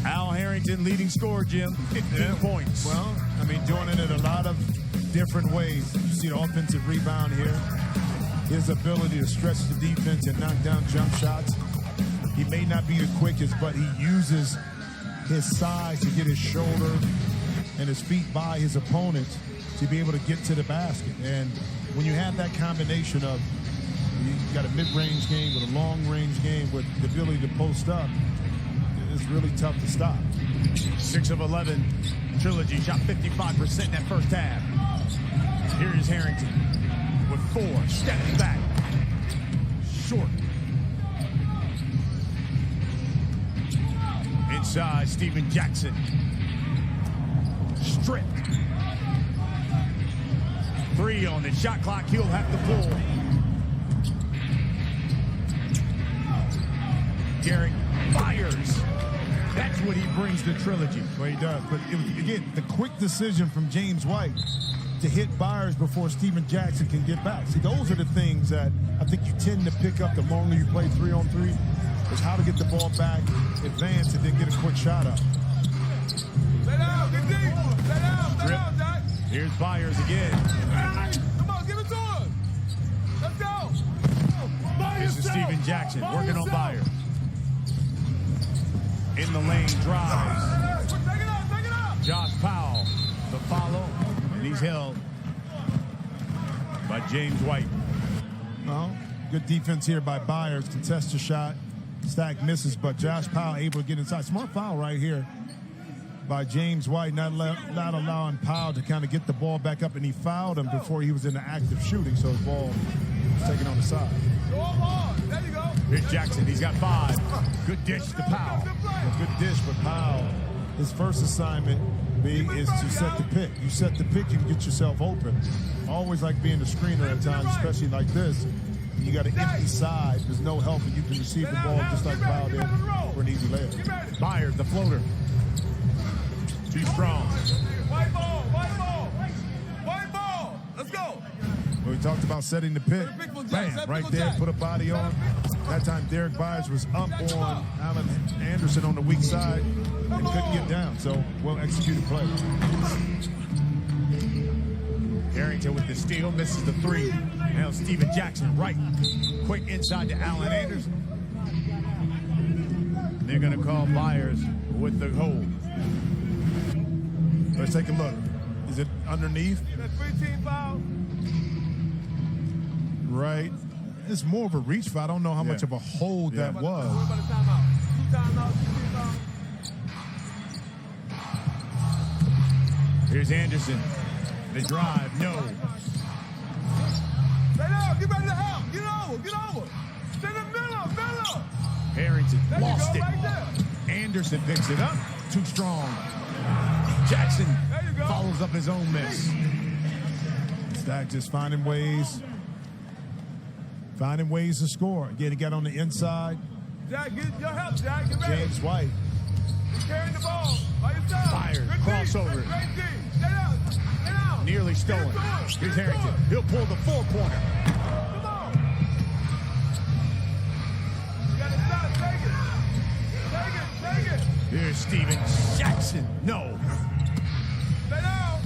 Al Harrington leading scorer, Jim, 15 points. Well, I mean, doing it in a lot of different ways. You see the offensive rebound here. His ability to stretch the defense and knock down jump shots. He may not be the quickest, but he uses his size to get his shoulder and his feet by his opponent to be able to get to the basket. And when you have that combination of, you got a mid-range game with a long-range game with the ability to post up, it's really tough to stop. 6 of 11. Trilogy shot 55% in that first half. Here's Harrington with 4. Steps back. Short. Inside, Steven Jackson. Stripped. 3 on the shot clock. He'll have to pull. Garrett fires. That's what he brings to Trilogy. Well, he does. But, again, the quick decision from James White to hit Byers before Steven Jackson can get back. See, those are the things that I think you tend to pick up the longer you play 3-on-3, is how to get the ball back, advance, and then get a quick shot up. Lay down, get deep. Lay down, Jack. Here's Byers again. Come on, give it to him. Let's go. This is Steven Jackson working on Byers. In the lane, drives. Take it out. Josh Powell, the follow, and he's held by James White. Well, good defense here by Byers. Contests the shot. Stack misses, but Josh Powell able to get inside. Smart foul right here by James White, not allowing Powell to kind of get the ball back up, and he fouled him before he was in the act of shooting, so his ball was taken on the side. Go on. There you go. Here's Jackson. He's got 5. Good dish to Powell. A good dish for Powell. His first assignment is to set the pick. You set the pick, you can get yourself open. Always like being the screener at times, especially like this. You got an empty side. There's no help, and you can receive the ball just like Powell did for an easy layup. Byers, the floater. Too strong. White ball. Let's go. Well, we talked about setting the pick. Bam, right there, put a body on. That time, Derek Byers was up on Alan Anderson on the weak side and couldn't get down, so well executed play. Harrington with the steal, misses the 3. Now Steven Jackson right. Quick inside to Alan Anderson. They're going to call Byers with the hold. Let's take a look. Is it underneath? That's 15 foul. Right. It's more of a reach foul. I don't know how much of a hold that was. What about the timeout? 2 timeouts, 15 fouls. Here's Anderson. The drive, no. Lay down, get ready to help. Get over. Stay in the middle. Harrington lost go, it. right there. Anderson picks it up. Too strong. Jackson follows up his own miss. Stack just finding ways to score. Again, he got on the inside. Jack, get your help, Jack. Get ready. James White. He's carrying the ball by yourself. Byers, Good crossover. D. Great D. Stay down. Nearly stolen. Here's Harrington. He'll pull the 4-pointer. Come on. You got to stop. Take it. Here's Steven Jackson. No. Stay down.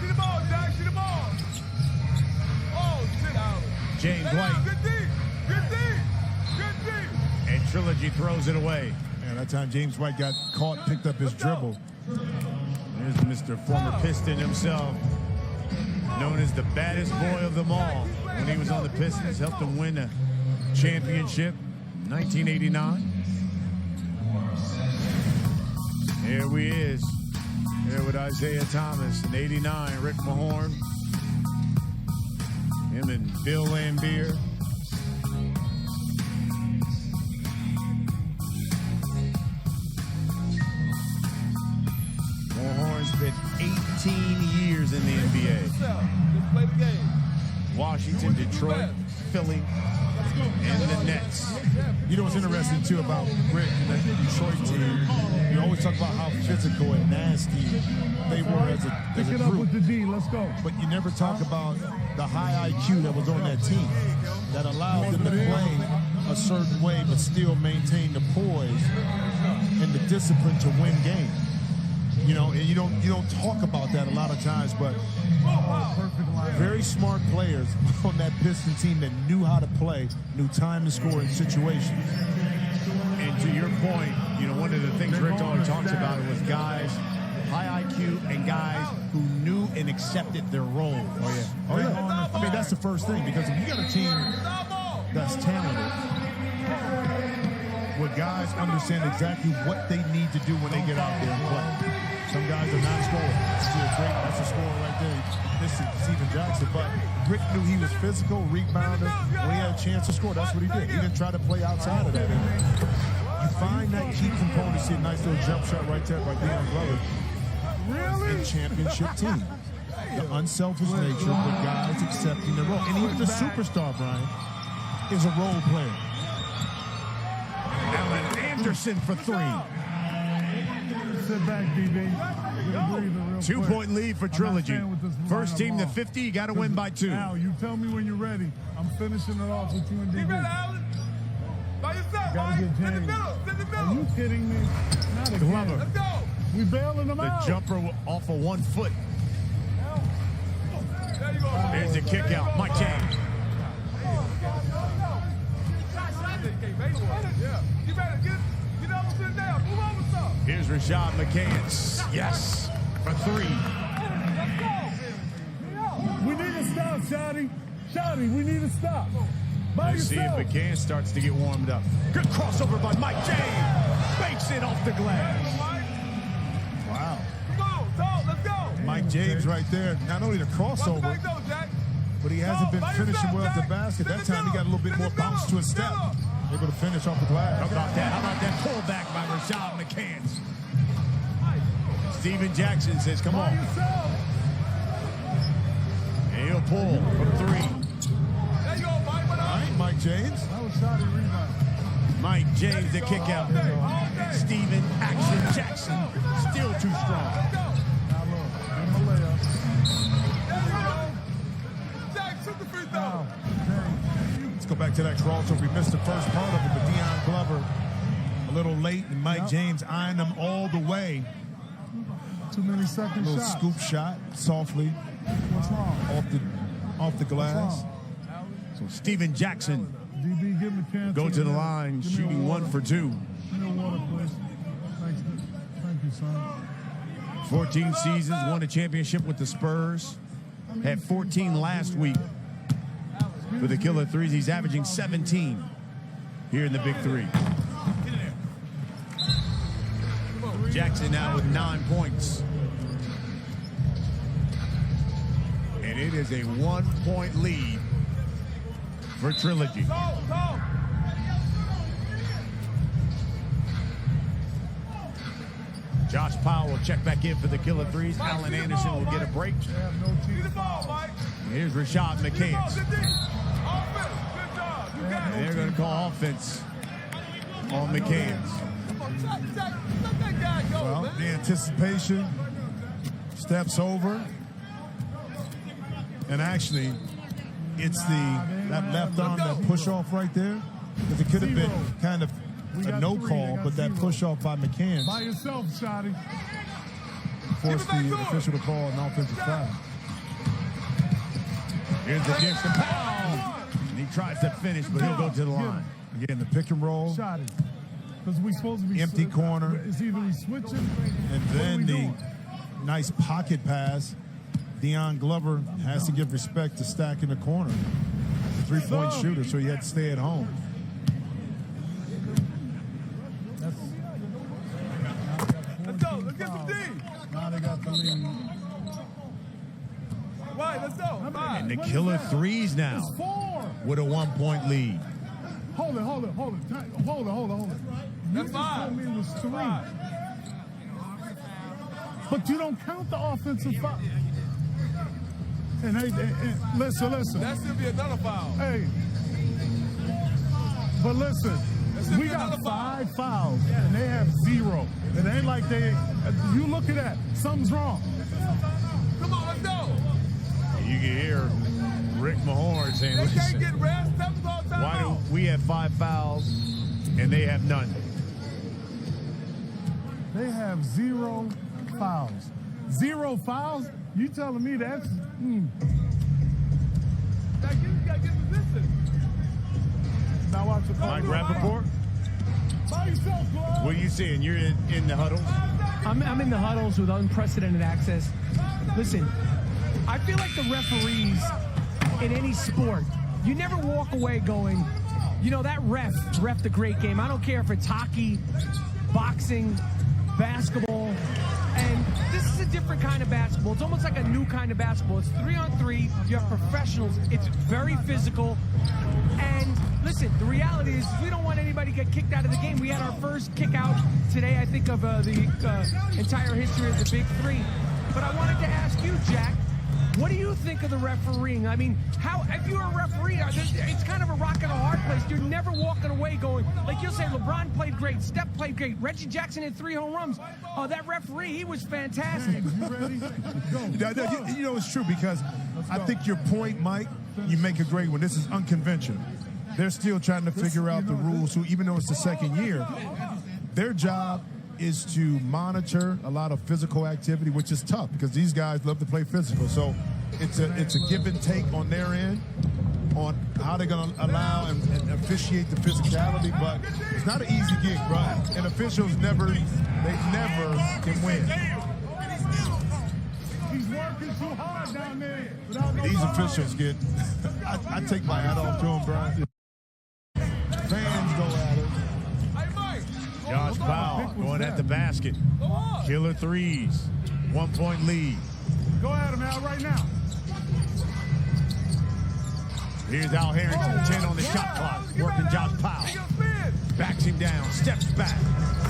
See the ball, Jack. See the ball. Oh, sit down. James Stay White. down. Good D. And Trilogy throws it away. And that time James White got caught, picked up his dribble. There's Mr. Former Piston himself, known as the baddest boy of them all. When he was on the Pistons, helped them win a championship in 1989. Here he is. Here with Isaiah Thomas in 89, Rick Mahorn. Him and Bill Laimbeer. Mahorn spent 18 years in the NBA. Just play the game. Washington, Detroit, Philly, and the Nets. You know what's interesting, too, about Rick and that Detroit team? You always talk about how physical and nasty they were as a group. With the D, let's go. But you never talk about the high IQ that was on that team that allowed them to play a certain way but still maintain the poise discipline to win games. You know, and you don't talk about that a lot of times, but very smart players on that Piston team that knew how to play, knew time to score in situations. And to your point, you know, one of the things Rick always talks about was guys, high IQ, and guys who knew and accepted their role. Oh yeah. I mean, that's the first thing, because if you got a team that's talented, where guys understand exactly what they need to do when they get out there and play. Some guys are not scoring. That's a score right there. This is Steven Jackson, but Rick knew he was physical, rebounder. When he had a chance to score, that's what he did. He didn't try to play outside of that. You find that key component. See a nice little jump shot right there by Deion Glover. Really? A championship team. The unselfish nature of guys accepting their role. And even the superstar, Brian, is a role player. Allen Anderson for three. Sit back, DB. 2-point lead for Trilogy. First team to 50, you got to win by 2. Al, you tell me when you're ready. I'm finishing it off with you and Keep it, DB. Allen. By yourself, Gotta Mike. get In the James. middle. In the Are you middle. kidding me? Not again. Glover. Let's go. We bailing them The out. jumper off of 1 foot. There you go, Mike. There's the kick out. Mike James. Yeah. You better get over to the down. Move over some. Here's Rashad McCants. Yes, for 3. We need to stop, Shotty. Shotty, we need to stop. By Let's see if yourself. McCann starts to get warmed up. Good crossover by Mike James. Banks it off the glass. Wow. Come on, Tom, let's go. Mike James right there. Not only the crossover, Back though, Jack. but he hasn't been finishing well at the basket. That time he got a little bit more bounce to his step. Able to finish off the glass. How about that? How about that pullback by Rashad McCants? Steven Jackson says, come By on. yourself. And he'll pull from 3. There you go, Mike. What All up? right, Mike James. That was Shotty rebound. Mike James, the kick out. And Steven Action Jackson, still too strong. Now look, give him a layup. There you go. Jack, shoot the free throw. Now, James. Let's go back to that crossover. We missed the first part of it, but Deion Glover a little late, and Mike James eyeing him all the way. Too many second Little shots. scoop shot, softly, What's wrong? off the glass. So Steven Jackson DB, give him a chance. go to the line, Give me a shooting 1 water. for 2. Give me a water, please. Thank you, son. 14 seasons, won a championship with the Spurs. Had 14 last week for the Killer 3's. He's averaging 17 here in the Big 3. Jackson now with 9 points. And it is a 1-point lead for Trilogy. Josh Powell will check back in for the Killer 3's. Allen Anderson will get a break. They have no See team. the ball, Mike. Here's Rashad Good McCants. job. Good job. You got it. They're going to call offense on McCants. Come on, Jack, let that guy go, Well, man. the anticipation steps over. And actually, it's that left arm, that push off right there. Because it could have been kind of a no call, but that push off by McCann By yourself, Shotty. forced the official to call an offensive foul. Here's the dish to Powell. And he tries to finish, but he'll go to the line. Again, the pick and roll, Shotty. Because we supposed to be Empty corner. It's either we switching. and what are then we the doing? nice pocket pass. Deion Glover has to give respect to Stack in the corner. He's a 3-point shooter, so he had to stay at home. Let's go. Let's get some D. Now they got the lead. Right, let's go. And the Killer 3's now It's 4. with a 1-point lead. Hold it. Hold it. That's You five. told me it was 3. But you don't count the offensive foul. And listen. That should be another foul. Hey. But listen, should we be got another foul. 5 fouls, and they have 0. It ain't like they. You look at that. Something's wrong. Come on, let's go. You can hear Rick Mahorn saying, They can't listen, get rest. Tell them all time why do out. we have 5 fouls and they have none? They have 0 fouls. 0 fouls? You telling me that's... You gotta get position. Now watch the Mike Rappaport, By yourself, Claude. what are you seeing? You're in the huddles? I'm in the huddles with unprecedented access. Listen, I feel like the referees in any sport, you never walk away going, you know, that ref a great game. I don't care if it's hockey, boxing, basketball, and this is a different kind of basketball. It's almost like a new kind of basketball. It's 3-on-3. You have professionals. It's very physical. And listen, the reality is we don't want anybody to get kicked out of the game. We had our first kick out today, I think, of the entire history of the Big 3. But I wanted to ask you, Jack, what do you think of the refereeing? I mean, if you're a referee, it's kind of a rock and a hard place. You're never walking away going, like you'll say, LeBron played great, Steph played great, Reggie Jackson had 3 home runs. Oh, that referee, he was fantastic. You ready? Go. You know, it's true because I think your point, Mike, you make a great one. This is unconventional. They're still trying to figure out the rules, so even though it's the second year, their job is to monitor a lot of physical activity, which is tough because these guys love to play physical. So it's a give and take on their end on how they're going to allow and officiate the physicality, but it's not an easy gig, bro. And officials never can win. He's working too hard down there. These officials get, I take my hat off to them, bro. Fans go at it. Josh Powell going at the basket. Killer threes. 1-point lead. Go at him, Al, right now. Here's Al Harrington, 10 on the shot clock. Working Josh Powell. Backs him down, steps back.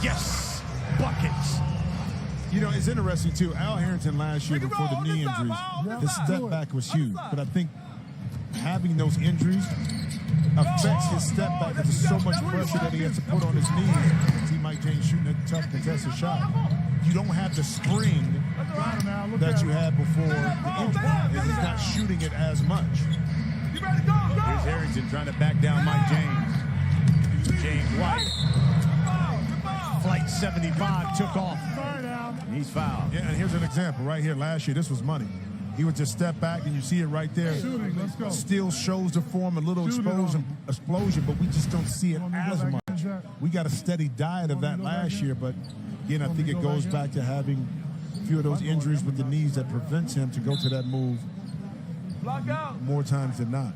Yes, buckets. You know, it's interesting, too. Al Harrington last year before the knee injuries, his step back was huge. But I think having those injuries affects his step back because there's so much pressure that he has to put on his knees. See Mike James shooting a tough contested shot. You don't have the spring that you had before the injury, and he's not shooting it as much. Here's Harrington trying to back down Mike James. James White. Flight 75 took off. He's fouled. Yeah, and here's an example right here. Last year, this was money. He would just step back, and you see it right there. Shooting, let's go. Still shows the form, a little explosion, but we just don't see it as much. We got a steady diet of that last year, but again, I think it goes back to having a few of those injuries with the knees that prevents him to go to that move more times than not.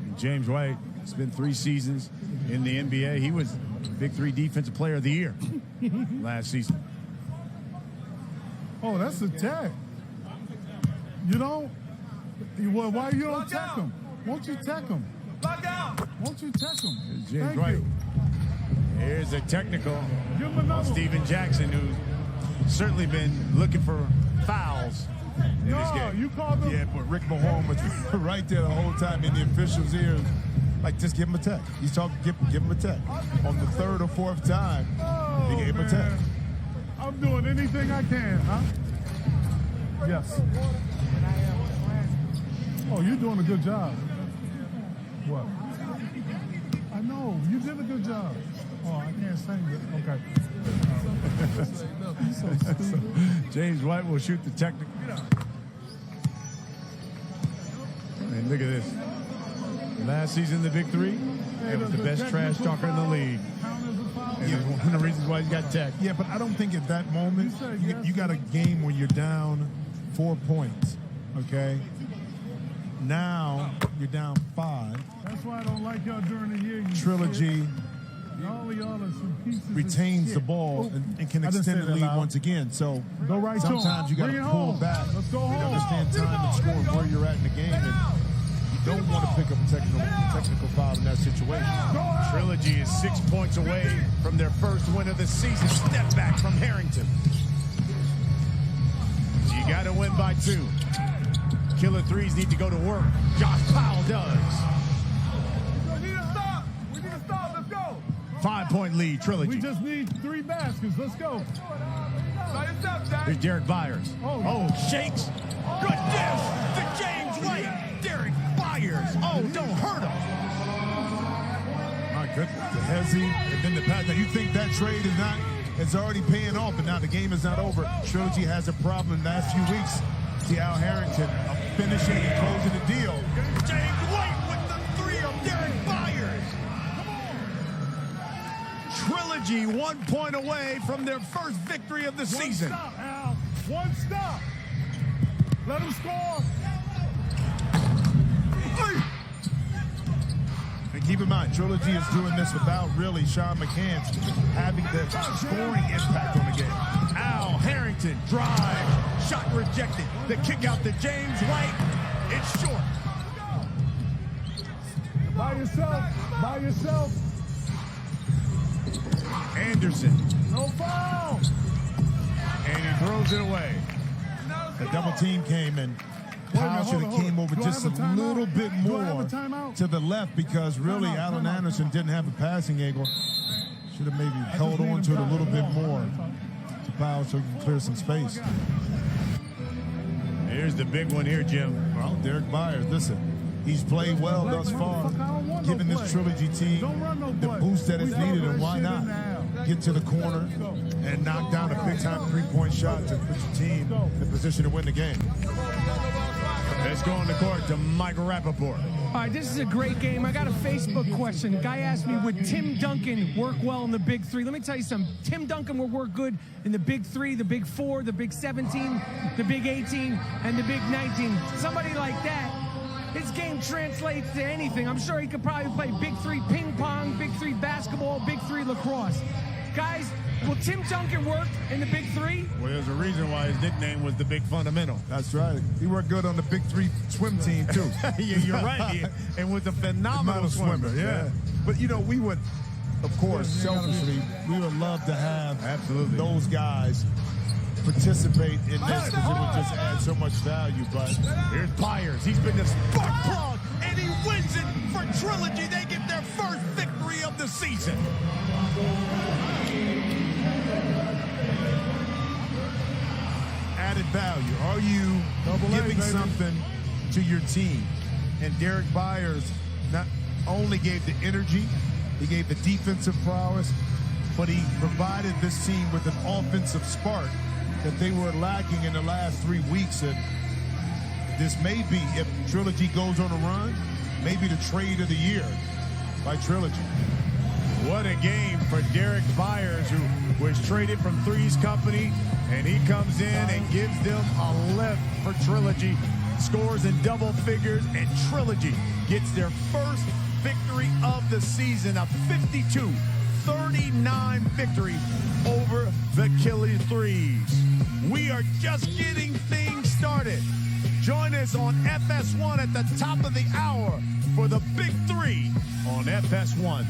And James White spent 3 seasons in the NBA. He was Big 3 Defensive Player of the Year last season. Oh, that's a tag. You don't? Well, why you don't tech him? Won't you tech him? Won't you tech him? James Thank White. you. Here's a technical Give him another on Steven Jackson, who's certainly been looking for fouls in this No, game. you called him. Yeah, but Rick Mahorn was right there the whole time in the official's ears. Like, just give him a tech. He's talking, give him a tech. On the 3rd or 4th time, he gave him a tech. I'm doing anything I can, huh? Yes. Oh, you're doing a good job. What? I know, you did a good job. Oh, I can't say that. Okay. You're so stupid. James White will shoot the technical. And look at this. Last season, the Big 3, it was the best trash talker in the league. And it's one of the reasons why he's got tech. Yeah, but I don't think at that moment, you got a game where you're down 4 points, okay? Now, you're down 5. That's why I don't like y'all during the year. Trilogy All y'all are some pieces of retains shit. the ball and can I didn't say extend the that lead loud. once again. So Go right to him. sometimes you got Bring to it pull home. back Let's go and home. understand time and score and where you're at in the game. And you don't want to pick up a technical foul in that situation. Trilogy is 6 points away from their first win of the season. Step back from Harrington. You got to win by 2. Killer threes need to go to work. Josh Powell does. We need to stop. We need to stop. Let's go. 5-point lead, Trilogy. We just need 3 baskets. Let's go. Start your steps, Jack. Here's Derek Byers. Oh. Shakes. Good dish to James White. Derek Byers. Oh, don't hurt him. My goodness, the Hezzy and then the pass. Now, you think that trade is not It's already paying off, but now the game is not over. Trilogy has a problem in the last few weeks. See Al Harrington finishing and closing the deal. James White with the 3 of Derek Byers. Trilogy 1 point away from their first victory of the season. One stop, Al. One stop. Let him score. And keep in mind, Trilogy is doing this without really Sean McCann's having the scoring impact on the game. Al Harrington drive, shot rejected. The kick out to James White. It's short. By yourself. By yourself. Anderson, No foul. and he throws it away. The double team came in. Powell should have came over Do I just a have a timeout? little bit Do I have more a timeout? to the left because really Timeout, Allen timeout. Anderson didn't have a passing angle. Should have maybe held need on him to it a back. little bit more to Powell so he can clear some space. Here's the big one here, Jim. Well, Derek Byers, listen, he's played well thus far, giving this Trilogy team the boost that is needed, and why not get to the corner and knock down a big-time three-point shot to put your team in a position to win the game. Let's go on the court to Michael Rappaport. All right, this is a great game. I got a Facebook question. A guy asked me, would Tim Duncan work well in the Big 3? Let me tell you something. Tim Duncan will work good in the Big 3, the Big 4, the Big 17, the Big 18, and the Big 19. Somebody like that, his game translates to anything. I'm sure he could probably play Big 3 ping pong, Big 3 basketball, Big 3 lacrosse. Guys, will Tim Duncan work in the Big 3? Well, there's a reason why his nickname was the Big Fundamental. That's right. He worked good on the Big 3 swim team, too. Yeah, you're right. And was a phenomenal swimmer. Yeah. But, you know, we would, of course, selfishly, we would love to have Absolutely. those guys participate in this because it would just add so much value. But Here's Byers. He's been the spark plug, and he wins it for Trilogy. They get their first victory of the season. added value. Are you giving something to your team? And Derek Byers not only gave the energy, he gave the defensive prowess, but he provided this team with an offensive spark that they were lacking in the last 3 weeks. And this may be, if Trilogy goes on a run, maybe the trade of the year by Trilogy. What a game for Derek Byers, who was traded from 3's company, and he comes in and gives them a lift for Trilogy. Scores in double figures, and Trilogy gets their first victory of the season, a 52-39 victory over the Killer 3's. We are just getting things started. Join us on FS1 at the top of the hour for the Big 3 on FS1.